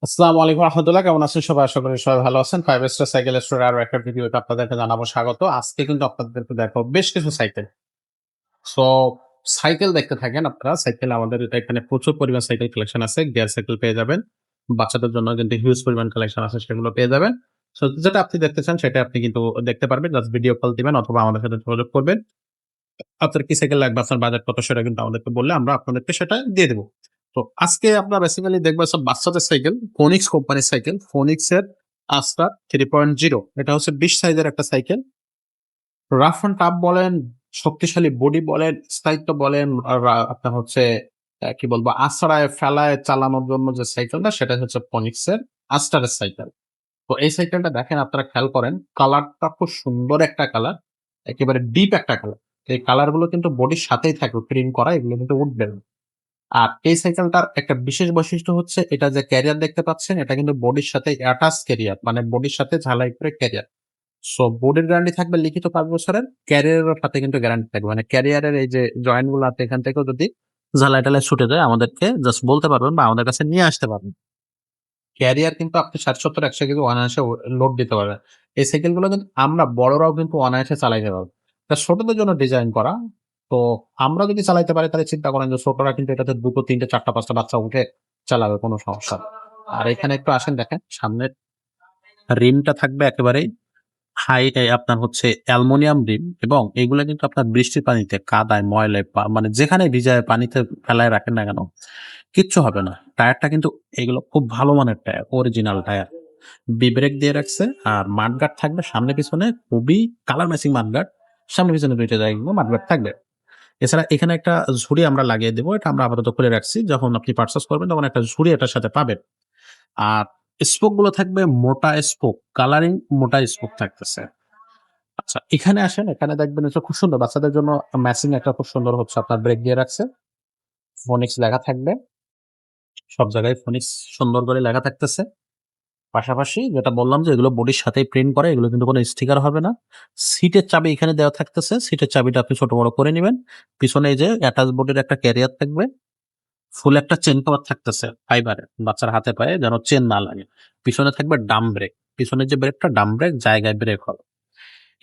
আসসালামু আলাইকুম রহমতুল্লাহ। কেমন আছেন সবাই? আশা করি সবাই ভালো আছেন। 5 স্টার সাইকেল স্টোরের আরো একটা ভিডিওতে আপনাদেরকে জানাবো স্বাগত। আজকে কিন্তু আপনাদেরকে দেখাবো বেশ কিছু সাইকেল। সো সাইকেল দেখতে থাকেন আপনারা। সাইকেল আমাদের এখানে প্রচুর পরিমাণ সাইকেল কালেকশন আছে। গিয়ার সাইকেল পেয়ে যাবেন। বাচ্চাদের জন্য কিন্তু হিউজ পরিমাণ কালেকশন আছে সেগুলো পেয়ে যাবেন। সো যেটা আপনি দেখতে চান সেটা আপনি কিন্তু দেখতে পারবেন। জাস্ট ভিডিও কল দিবেন অথবা আমাদের সাথে যোগাযোগ করবেন। আপনার কি সাইকেল লাগবে, আপনার বাজেট কত সেটা কিন্তু আমাদেরকে বললে আমরা আপনাদেরকে সেটা দিয়ে দেব। তো আজকে আমরা বেসিক্যালি দেখবো সব বাচ্চাদের সাইকেল, ফোনিক্স কোম্পানির সাইকেল। ফোনিক্স এর আস্টার 3.0 এটা হচ্ছে 20 সাইজের একটা সাইকেল। রাফ অ্যান্ড টাফ বলেন, শক্তিশালী বডি বলেন, স্থায়িত্ব বলেন, আর আপনার হচ্ছে কি বলবো আছড়ায় ফেলায় চালানোর জন্য যে সাইকেলটা সেটা হচ্ছে ফোনিক্স এর আস্টারের সাইকেল। তো এই সাইকেলটা দেখেন আপনারা খেয়াল করেন, কালারটা খুব সুন্দর একটা কালার, একেবারে ডিপ একটা কালার। এই কালার গুলো কিন্তু বডির সাথেই থাকবে, প্রিন্ট করা, এগুলো কিন্তু উঠবে না। আর এই সাইকেলটার একটা বিশেষ বৈশিষ্ট্য হচ্ছে এটা যে ক্যারিয়ার দেখতে পাচ্ছেন এটা কিন্তু বডির সাথে অ্যাটাচ ক্যারিয়ার, মানে বডির সাথে ঝালাই করে ক্যারিয়ার। সো বডির গ্যারান্টি থাকবে লিখিত 5 বছরের, ক্যারিয়ারের সাথে কিন্তু গ্যারান্টি থাকবে, মানে ক্যারিয়ারের এই যে জয়েন্ট গুলো আছে এখান থেকেও যদি ঝালাই টালাই ছুটে যায় আমাদেরকে জাস্ট বলতে পারবেন বা আমাদের কাছে নিয়ে আসতে পারবেন। ক্যারিয়ার কিন্তু আপনি 60-70-100 কেজি অনায়াসে লোড দিতে পারবেন। এই সাইকেল গুলো কিন্তু আমরা বড়রাও কিন্তু অনায়াসে চালাইতে পারবো। এটা ছোটদের জন্য ডিজাইন করা। তো আমরা যদি চালাইতে পারি তাহলে চিন্তা করেন যে ছোটরা কিন্তু এটাতে ২ টো ৩ টে ৪ টা ৫ টা বাচ্চা উঠে চালাবে, কোনো সমস্যা না। আর এখানে একটু আসেন দেখেন, সামনের রিমটা থাকবে একেবারেই হাই, আপনার হচ্ছে অ্যালুমিনিয়াম রিম, এবং এগুলা কিন্তু আপনার বৃষ্টির পানিতে, কাদায়, ময়লায় মানে যেখানে ভিজায় পানিতে ফেলায় রাখেন না কেন কিচ্ছু হবে না। টায়ারটা কিন্তু এগুলো খুব ভালো মানের টায়ার, অরিজিনাল টায়ার। ব্রেক দিয়ে রাখছে। আর মাডগার্ড থাকবে সামনে পিছনে, খুবই কালার ম্যাচিং মাডগার্ড। সামনে পিছনে ২ টা জায়গায় মাডগার্ড থাকবে। এছাড়া এখানে একটা ঝুড়ি আমরা লাগিয়ে দেব। এটা আমরা আপাতত খুলে রাখছি। যখন আপনি পারচেজ করবেন তখন একটা ঝুড়ি এটার সাথে পাবেন। আর স্পোক গুলো থাকবে মোটা স্পোক, কালারিং মোটা স্পোক থাকতেছে। আচ্ছা, এখানে আসেন, এখানে দেখবেন হচ্ছে খুব সুন্দর বাচ্চাদের জন্য ম্যাচিং একটা খুব সুন্দর হচ্ছে আপনার ব্রেক দিয়ে রাখছে। ফোনিক্স লেখা থাকবে। সব জায়গায় ফোনিক্স সুন্দর করে লেখা থাকতেছে। পাশাপাশি যেটা বললাম যে এগুলো বডির সাথেই প্রিন্ট করে, এগুলো কিন্তু কোনো স্টিকার হবে না। সিটের চাবি এখানে দেওয়া থাকতেছে। সিটের চাবিটা আপনি ছোট বড় করে নিবেন। পিছনে এই যে অ্যাটাচ বোর্ডের একটা ক্যারিয়ার থাকবে। ফুল একটা চেইন কভার থাকতেছে ফাইবারের, বাচ্চার হাতে পায়ে যেন চেইন না লাগে। পিছনে থাকবে ডাম ব্রেক। পিছনের যে ব্রেকটা ডাম ব্রেক, জায়গায় ব্রেক হবে।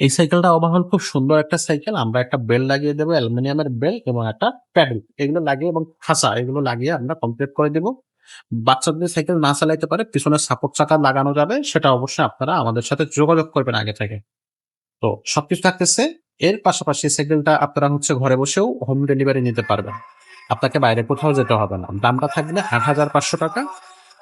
এই সাইকেলটা ওভারঅল খুব সুন্দর একটা সাইকেল। আমরা একটা বেল্ট লাগিয়ে দেবো, অ্যালুমিনিয়ামের বেল্ট, এবং একটা প্যাডেল, এগুলো লাগিয়ে এবং খাঁচা এগুলো লাগিয়ে আমরা কমপ্লিট করে দেব। বাচ্চাদের সাইকেল না চালাইতে পারে, পিছনে সাপোর্ট চাকা লাগানো যাবে, সেটা অবশ্যই আপনারা আমাদের সাথে যোগাযোগ করবেন আগে থেকে। তো সবকিছু থাকতেছে। এর পাশাপাশি সাইকেলটা আপনারা হচ্ছে ঘরে বসেও হোম ডেলিভারি নিতে পারবেন। আপনাকে বাইরে কোথাও যেতে হবে না। দামটা থাকবে ৮,৫০০ টাকা।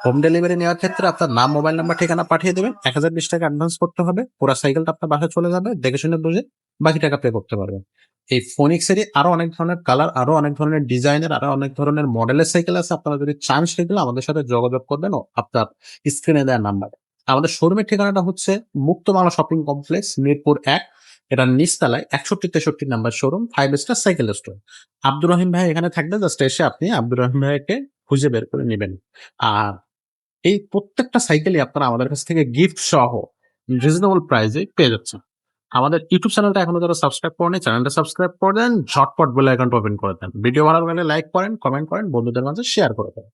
হোম ডেলিভারি নেওয়ার ক্ষেত্রে আপনার নাম, মোবাইল নাম্বার, ঠিকানা পাঠিয়ে দেবেন। ১,০২০ টাকা অ্যাডভান্স করতে হবে। পুরা সাইকেলটা আপনার বাসায় চলে যাবে। দেখে শুনে বুঝে বাকি টাকা পে করতে পারবেন। এই ফোনিক্সেরই আরো অনেক ধরনের কালার, আরো অনেক ধরনের ডিজাইনের, আরো অনেক ধরনের মডেলের সাইকেল আছে। আপনারা যদি চান সেগুলো আমাদের সাথে যোগাযোগ করবেন আপনার স্ক্রিনে দেওয়া নাম্বারে। আমাদের শোরুমের ঠিকানাটা হচ্ছে মুক্ত বাংলা শপিং কমপ্লেক্স, মিরপুর ১। এটার নিচতলায় ৬১-৬৩ number showroom, 5 star cycle store. Abdur Rahim ভাই এখানে থাকবে। জাস্ট এসে আপনি আব্দুর রহিম ভাইকে খুঁজে বের করে নিবেন। আর এই প্রত্যেকটা সাইকেলই আপনারা আমাদের কাছ থেকে গিফট সহ রিজনেবল প্রাইসে পেয়ে যাচ্ছেন। আমাদের ইউটিউব চ্যানেলটা এখনো যারা সাবস্ক্রাইব করেনি, চ্যানেলটা সাবস্ক্রাইব করে দেন, ঝটপট বেল আইকনটা ওপেন করে দেন। ভিডিও ভালো লাগলে লাইক করেন, কমেন্ট করেন, বন্ধুদের মাঝে শেয়ার করে দেন।